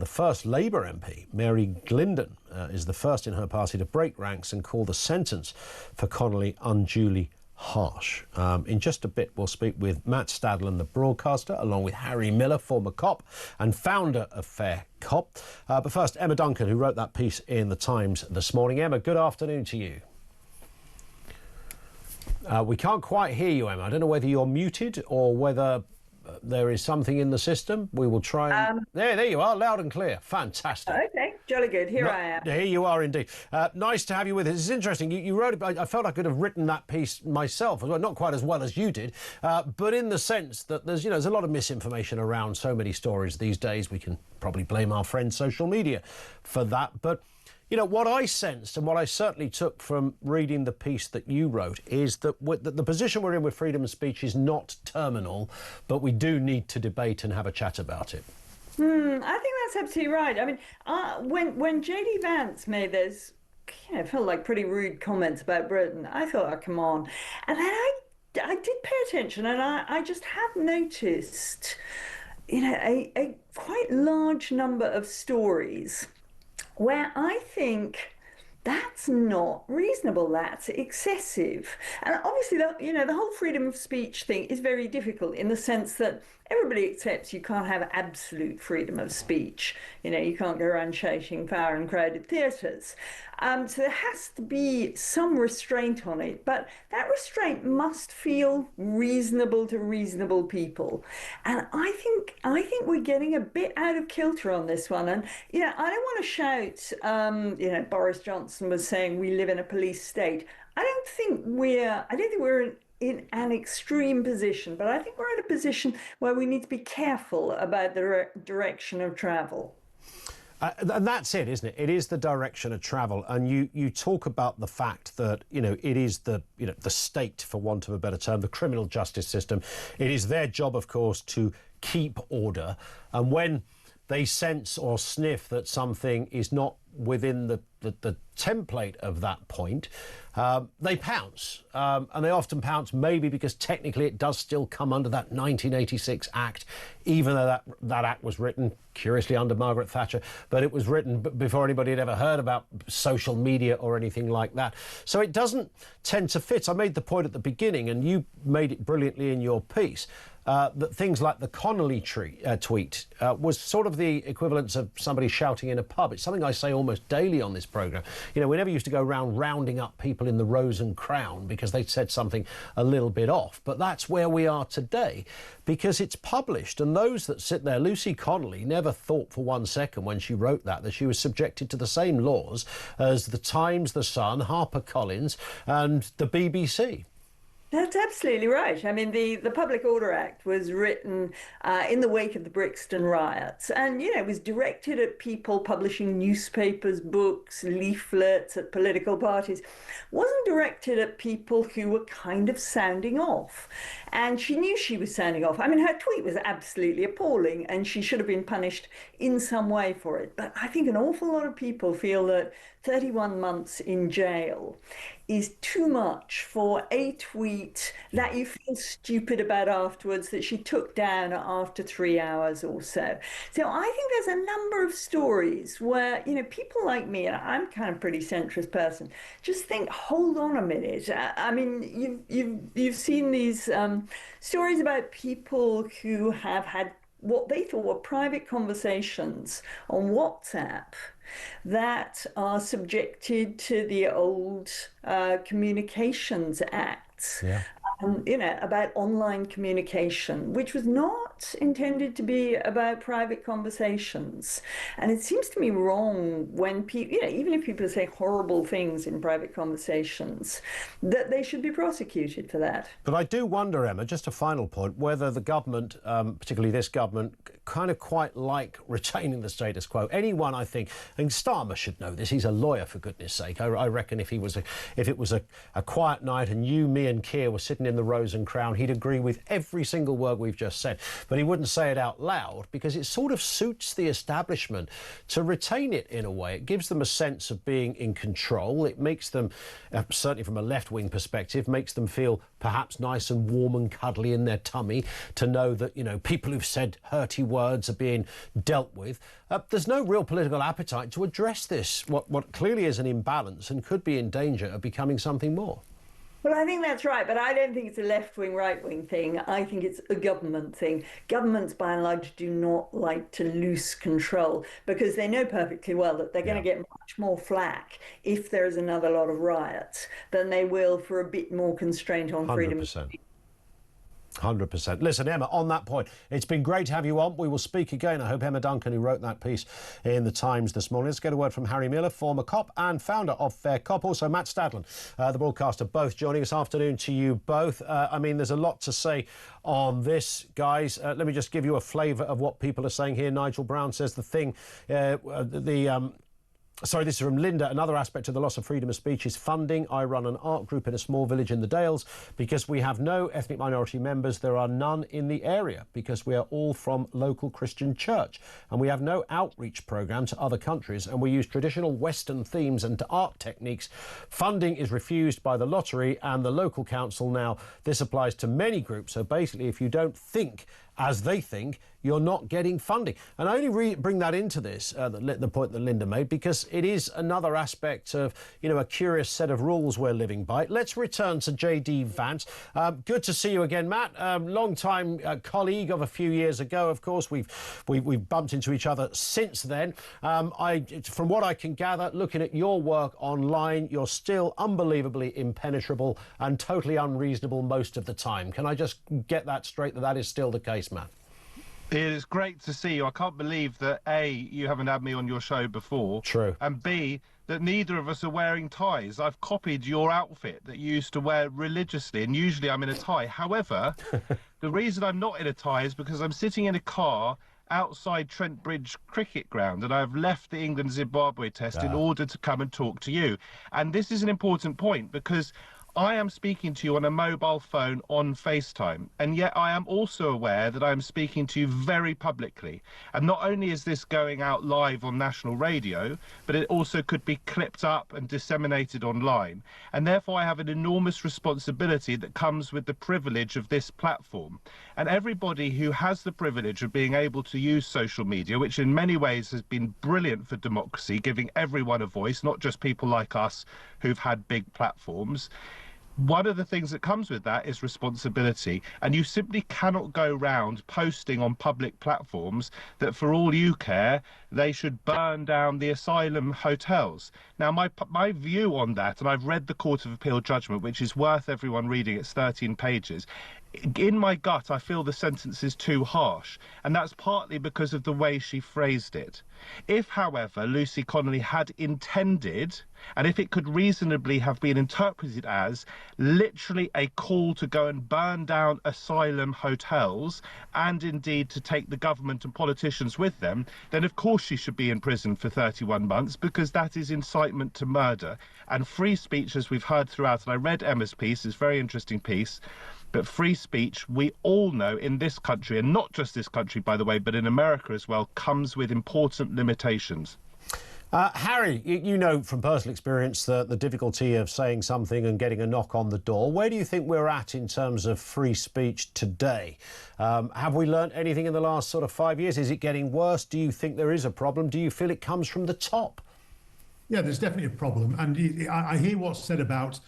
the first Labour MP, Mary Glindon, is the first in her party to break ranks and call the sentence for Connolly unduly harsh. In just a bit, we'll speak with Matt Stadlen, the broadcaster, along with Harry Miller, former cop and founder of Fair Cop. But first, Emma Duncan, who wrote that piece in the Times this morning. Emma, good afternoon to you. We can't quite hear you, Emma. I don't know whether you're muted or whether there is something in the system. We will try and... There you are, loud and clear. Fantastic. Okay, jolly good. Here I am. Here you are indeed. Nice to have you with us. It's interesting. You wrote it, I felt I could have written that piece myself, well, not quite as well as you did, but in the sense that there's a lot of misinformation around so many stories these days. We can probably blame our friends social media for that, but what I sensed and what I certainly took from reading the piece that you wrote is that the position we're in with freedom of speech is not terminal, but we do need to debate and have a chat about it. I think that's absolutely right. I mean, when J.D. Vance made those, felt like pretty rude comments about Britain, I thought, oh, come on. And then I did pay attention, and I just have noticed, a quite large number of stories where I think that's not reasonable, that's excessive. And obviously, the whole freedom of speech thing is very difficult in the sense that everybody accepts you can't have absolute freedom of speech. You can't go around shouting fire in crowded theatres. So there has to be some restraint on it, but that restraint must feel reasonable to reasonable people. And I think we're getting a bit out of kilter on this one. And I don't want to shout. Boris Johnson was saying we live in a police state. I don't think we're in an extreme position, but I think we're in a position where we need to be careful about the direction of travel. And that's it, isn't it? It is the direction of travel. And you talk about the fact that, it is the state, for want of a better term, the criminal justice system. It is their job, of course, to keep order. And when they sense or sniff that something is not within the template of that point, they pounce. And they often pounce maybe because technically it does still come under that 1986 Act, even though that Act was written, curiously, under Margaret Thatcher, but it was written before anybody had ever heard about social media or anything like that. So it doesn't tend to fit. I made the point at the beginning, and you made it brilliantly in your piece, that things like the Connolly tweet was sort of the equivalence of somebody shouting in a pub. It's something I say almost daily on this programme. We never used to go around rounding up people in the Rose and Crown because they said something a little bit off. But that's where we are today because it's published. And those that sit there, Lucy Connolly never thought for 1 second when she wrote that she was subjected to the same laws as the Times, the Sun, HarperCollins and the BBC. That's absolutely right. I mean, the Public Order Act was written in the wake of the Brixton riots, and, it was directed at people publishing newspapers, books, leaflets, at political parties. It wasn't directed at people who were kind of sounding off. And she knew she was sounding off. I mean, her tweet was absolutely appalling, and she should have been punished in some way for it. But I think an awful lot of people feel that 31 months in jail is too much for a tweet that you feel stupid about afterwards, that she took down after 3 hours or so. So I think there's a number of stories where, people like me, and I'm kind of a pretty centrist person, just think, hold on a minute. I mean, you've seen these stories about people who have had what they thought were private conversations on WhatsApp that are subjected to the old Communications Act. Yeah. About online communication, which was not intended to be about private conversations. And it seems to me wrong when people, even if people say horrible things in private conversations, that they should be prosecuted for that. But I do wonder, Emma, just a final point, whether the government, particularly this government, kind of quite like retaining the status quo. Anyone, I think, and Starmer should know this, he's a lawyer, for goodness sake. I reckon if it was a quiet night and you, me and Keir were sitting in the Rose and Crown, he'd agree with every single word we've just said. but he wouldn't say it out loud because it sort of suits the establishment to retain it in a way. It gives them a sense of being in control. It makes them, certainly from a left-wing perspective, makes them feel perhaps nice and warm and cuddly in their tummy to know that, you know, people who've said hurty words are being dealt with. There's no real political appetite to address this, what clearly is an imbalance and could be in danger of becoming something more. Well, I think that's right, but I don't think it's a left-wing, right-wing thing. I think it's a government thing. Governments, by and large, do not like to lose control because they know perfectly well that they're going to get much more flack if there's another lot of riots than they will for a bit more constraint on freedom of speech. 100%. Listen, Emma, on that point, it's been great to have you on. We will speak again. I hope Emma Duncan, who wrote that piece in the Times this morning. Let's get a word from Harry Miller, former cop and founder of Fair Cop. Also, Matt Stadlen, the broadcaster, both joining us. Afternoon to you both. I mean, there's a lot to say on this, guys. Let me just give you a flavour of what people are saying here. Nigel Brown says Sorry, this is from Linda. Another aspect of the loss of freedom of speech is funding. I run an art group in a small village in the Dales. Because we have no ethnic minority members, there are none in the area because we are all from local Christian church. And we have no outreach programme to other countries and we use traditional Western themes and art techniques. Funding is refused by the lottery and the local council now. This applies to many groups. So basically, if you don't think as they think, you're not getting funding. And I only bring that into this, the point that Linda made, because it is another aspect of, you know, a curious set of rules we're living by. Let's return to J.D. Vance. Good to see you again, Matt. Long-time colleague of a few years ago, of course. We've bumped into each other since then. From what I can gather, looking at your work online, you're still unbelievably impenetrable and totally unreasonable most of the time. Can I just get that straight, that that is still the case, Matt? It is great to see you. I can't believe that A, you haven't had me on your show before. True. And B, that neither of us are wearing ties. I've copied your outfit that you used to wear religiously, and usually I'm in a tie. However, the reason I'm not in a tie is because I'm sitting in a car outside Trent Bridge cricket ground, and I've left the England-Zimbabwe test in order to come and talk to you. And this is an important point because I am speaking to you on a mobile phone on FaceTime, and yet I am also aware that I am speaking to you very publicly. And not only is this going out live on national radio, but it also could be clipped up and disseminated online. And therefore I have an enormous responsibility that comes with the privilege of this platform. And everybody who has the privilege of being able to use social media, which in many ways has been brilliant for democracy, giving everyone a voice, not just people like us who've had big platforms, one of the things that comes with that is responsibility, and you simply cannot go round posting on public platforms that for all you care they should burn down the asylum hotels. Now my view on that, and I've read the Court of Appeal judgment, which is worth everyone reading, it's 13 pages. In my gut I feel the sentence is too harsh, and that's partly because of the way she phrased it. If, however, Lucy Connolly had intended, and if it could reasonably have been interpreted as literally a call to go and burn down asylum hotels and indeed to take the government and politicians with them, then of course she should be in prison for 31 months because that is incitement to murder. And free speech, as we've heard throughout, and I read Emma's piece, it's a very interesting piece, but free speech, we all know in this country, and not just this country, by the way, but in America as well, comes with important limitations. Harry, you know from personal experience the difficulty of saying something and getting a knock on the door. Where do you think we're at in terms of free speech today? Have we learnt anything in the last sort of 5 years? Is it getting worse? Do you think there is a problem? Do you feel it comes from the top? Yeah, there's definitely a problem. And I hear what's said about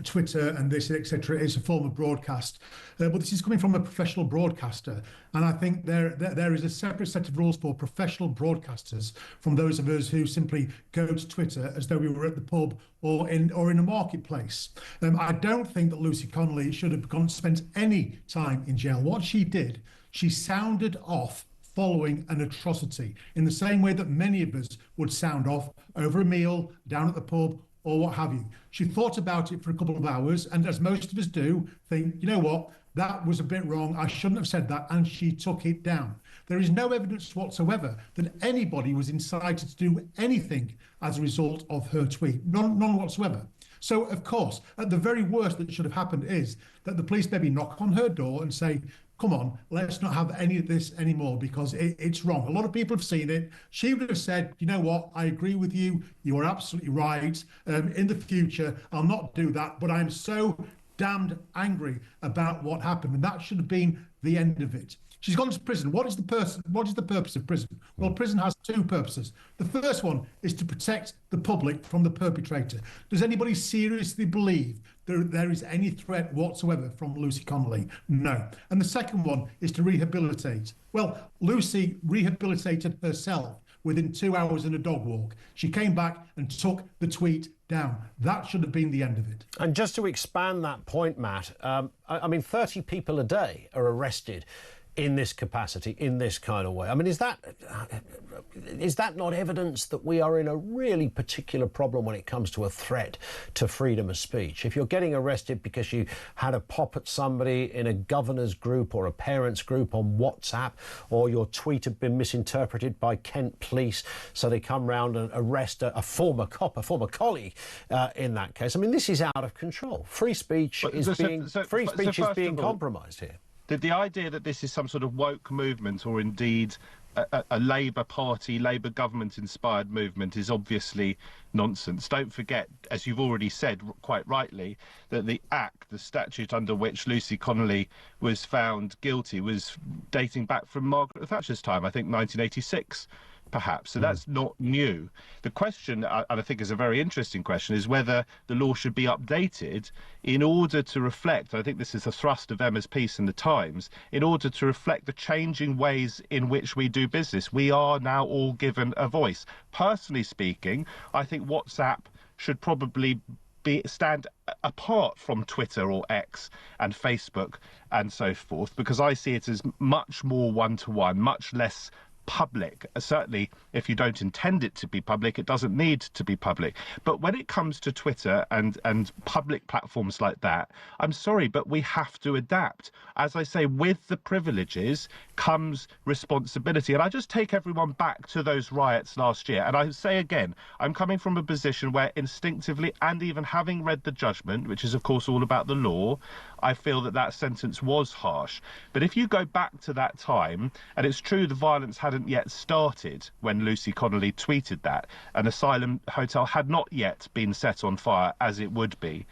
Twitter and this, etc. is a form of broadcast, but this is coming from a professional broadcaster, and I think there is a separate set of rules for professional broadcasters from those of us who simply go to Twitter as though we were at the pub or in a marketplace. I don't think that Lucy Connolly should have spent any time in jail. What she did, she sounded off following an atrocity in the same way that many of us would sound off over a meal down at the pub or what have you. She thought about it for a couple of hours, and as most of us do, think, you know what, that was a bit wrong, I shouldn't have said that, and she took it down. There is no evidence whatsoever that anybody was incited to do anything as a result of her tweet, none whatsoever. So, of course, at the very worst that should have happened is that the police maybe knock on her door and say, come on, let's not have any of this anymore, because it's wrong. A lot of people have seen it. She would have said, you know what, I agree with you. You are absolutely right. In the future, I'll not do that. But I'm so damned angry about what happened. And that should have been the end of it. She's gone to prison. What is the purpose of prison? Well, prison has two purposes. The first one is to protect the public from the perpetrator. Does anybody seriously believe there is any threat whatsoever from Lucy Connolly? No. And the second one is to rehabilitate. Well, Lucy rehabilitated herself within 2 hours in a dog walk. She came back and took the tweet down. That should have been the end of it. And just to expand that point, Matt, I mean, 30 people a day are arrested in this capacity, in this kind of way. I mean, is that not evidence that we are in a really particular problem when it comes to a threat to freedom of speech? If you're getting arrested because you had a pop at somebody in a governor's group or a parents' group on WhatsApp, or your tweet had been misinterpreted by Kent police, so they come round and arrest a former cop, a former colleague in that case. I mean, this is out of control. Free speech is being compromised here. The idea that this is some sort of woke movement, or indeed a Labour Party, Labour government-inspired movement, is obviously nonsense. Don't forget, as you've already said quite rightly, that the statute under which Lucy Connolly was found guilty, was dating back from Margaret Thatcher's time, I think 1986. Perhaps. So that's not new. The question, and I think is a very interesting question, is whether the law should be updated in order to reflect, I think this is the thrust of Emma's piece in the Times, in order to reflect the changing ways in which we do business. We are now all given a voice. Personally speaking, I think WhatsApp should probably stand apart from Twitter or X and Facebook and so forth, because I see it as much more one-to-one, much less public. Certainly, if you don't intend it to be public, it doesn't need to be public. But when it comes to Twitter and public platforms like that, I'm sorry, but we have to adapt. As I say, with the privileges comes responsibility. And I just take everyone back to those riots last year. And I say again, I'm coming from a position where instinctively, and even having read the judgment, which is of course all about the law, I feel that that sentence was harsh. But if you go back to that time, and it's true the violence hadn't yet started when Lucy Connolly tweeted that, an asylum hotel had not yet been set on fire as it would be.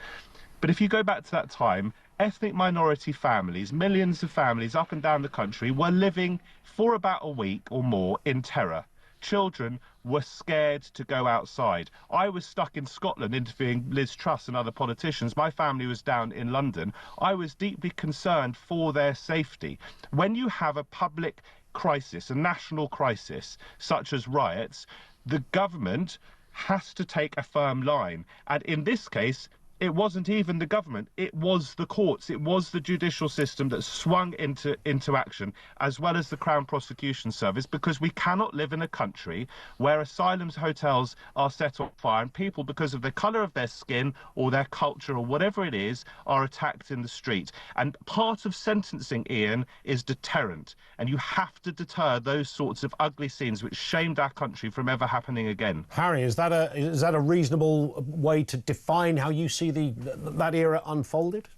But if you go back to that time, ethnic minority families, millions of families up and down the country, were living for about a week or more in terror. Children were scared to go outside. I was stuck in Scotland interviewing Liz Truss and other politicians. My family was down in London. I was deeply concerned for their safety. When you have a public crisis, a national crisis, such as riots, the government has to take a firm line. And in this case, it wasn't even the government, it was the courts, it was the judicial system that swung into action, as well as the Crown Prosecution Service, because we cannot live in a country where asylum hotels are set on fire and people, because of the colour of their skin or their culture or whatever it is, are attacked in the street. And part of sentencing, Ian, is deterrent. And you have to deter those sorts of ugly scenes which shamed our country from ever happening again. Harry, is that a reasonable way to define how you see that era unfolded?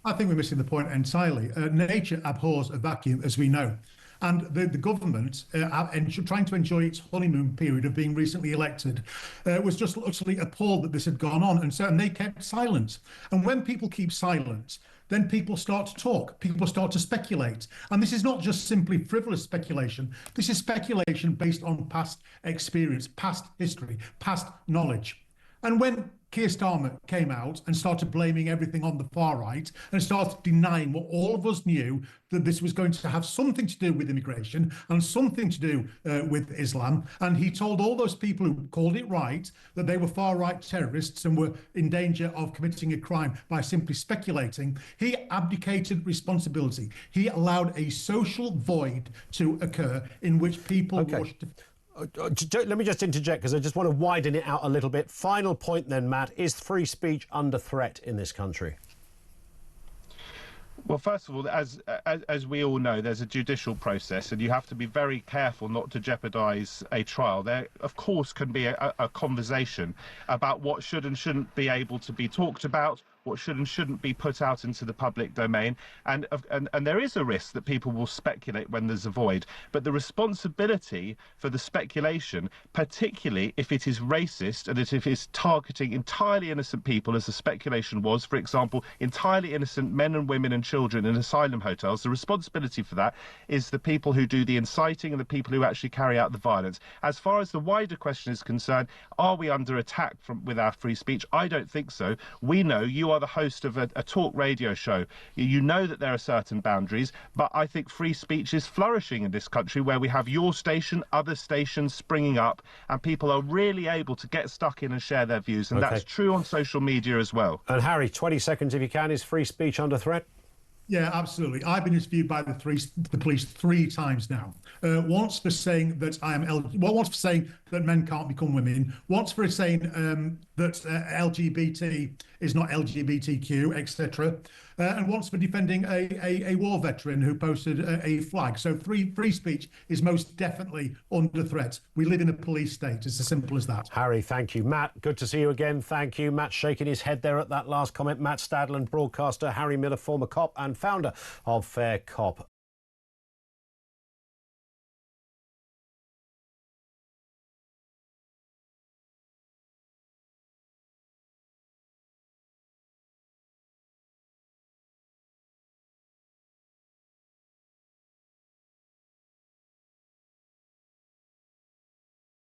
I think we're missing the point entirely. Nature abhors a vacuum, as we know. And the government, trying to enjoy its honeymoon period of being recently elected, was just utterly appalled that this had gone on. And they kept silent. And when people keep silent, then people start to talk, people start to speculate. And this is not just simply frivolous speculation. This is speculation based on past experience, past history, past knowledge. And when Keir Starmer came out and started blaming everything on the far right and started denying what all of us knew, that this was going to have something to do with immigration and something to do with Islam. And he told all those people who called it right that they were far right terrorists and were in danger of committing a crime by simply speculating. He abdicated responsibility. He allowed a social void to occur in which people rushed to... Let me just interject, because I just want to widen it out a little bit. Final point then, Matt. Is free speech under threat in this country? Well, first of all, as we all know, there's a judicial process, and you have to be very careful not to jeopardise a trial. There, of course, can be a conversation about what should and shouldn't be able to be talked about, what should and shouldn't be put out into the public domain, and there is a risk that people will speculate when there's a void. But the responsibility for the speculation, particularly if it is racist and if it is targeting entirely innocent people, as the speculation was, for example, entirely innocent men and women and children in asylum hotels, the responsibility for that is the people who do the inciting and the people who actually carry out the violence. As far as the wider question is concerned, are we under attack with our free speech? I don't think so. We know you are the host of a talk radio show. You know that there are certain boundaries, but I think free speech is flourishing in this country, where we have your station, other stations springing up, and people are really able to get stuck in and share their views. And that's true on social media as well. And Harry, 20 seconds if you can. Is free speech under threat? Yeah, absolutely. I've been interviewed by the police 3 times now. Once for saying that once for saying that men can't become women. Once for saying that LGBT is not LGBTQ, etc. And once for defending a war veteran who posted a flag. So free speech is most definitely under threat. We live in a police state. It's as simple as that. Harry, thank you. Matt, good to see you again. Thank you. Matt shaking his head there at that last comment. Matt Stadlen, broadcaster. Harry Miller, former cop and founder of Fair Cop